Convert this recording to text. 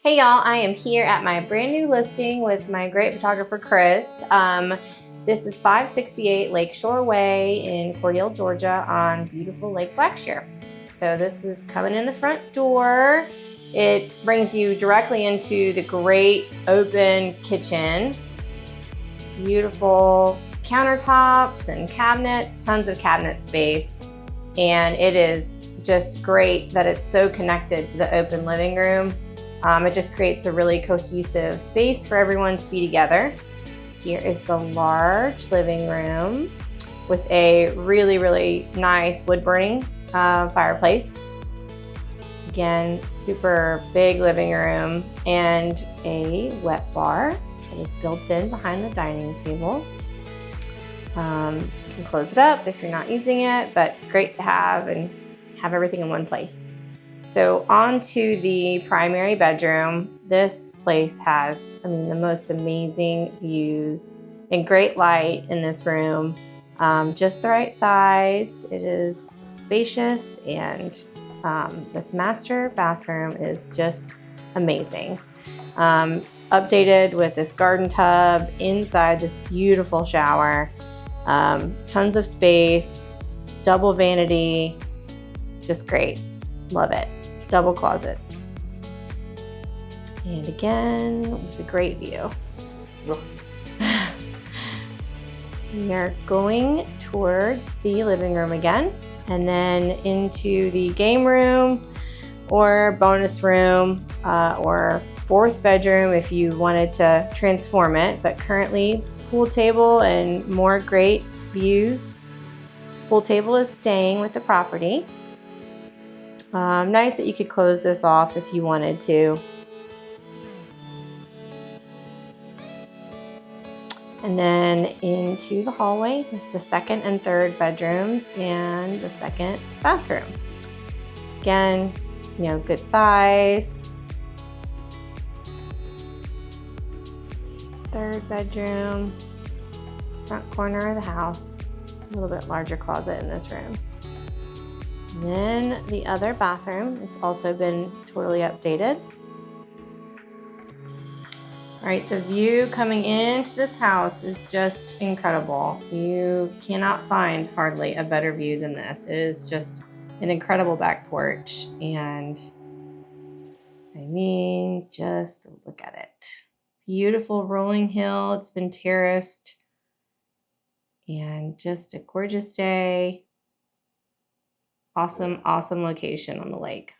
Hey y'all, I am here at my brand new listing with my great photographer, Chris. This is 568 Lakeshore Way in Cordele, Georgia on beautiful Lake Blackshear. So this is coming in the front door. It brings you directly into the great open kitchen. Beautiful countertops and cabinets, tons of cabinet space. And it is just great that it's so connected to the open living room. It just creates a really cohesive space for everyone to be together. Here is the large living room with a really nice wood burning fireplace. Again, super big living room and a wet bar that is built in behind the dining table. You can close it up if you're not using it, but great to have and have everything in one place. So on to the primary bedroom. This place has, the most amazing views and great light in this room. Just the right size. It is spacious, and this master bathroom is just amazing. Updated with this garden tub inside this beautiful shower. Tons of space, double vanity, just great. Love it. Double closets. And again, with a great view. We are going towards the living room again, and then into the game room or bonus room or fourth bedroom if you wanted to transform it, but currently pool table and more great views. Pool table is staying with the property. Nice that you could close this off if you wanted to. And then into the hallway with the second and third bedrooms and the second bathroom. Again, good size. Third bedroom, front corner of the house. A little bit larger closet in this room. And then the other bathroom, it's also been totally updated. All right, the view coming into this house is just incredible. You cannot find hardly a better view than this. It is just an incredible back porch, and just look at it. Beautiful rolling hill, it's been terraced, and just a gorgeous day. Awesome location on the lake.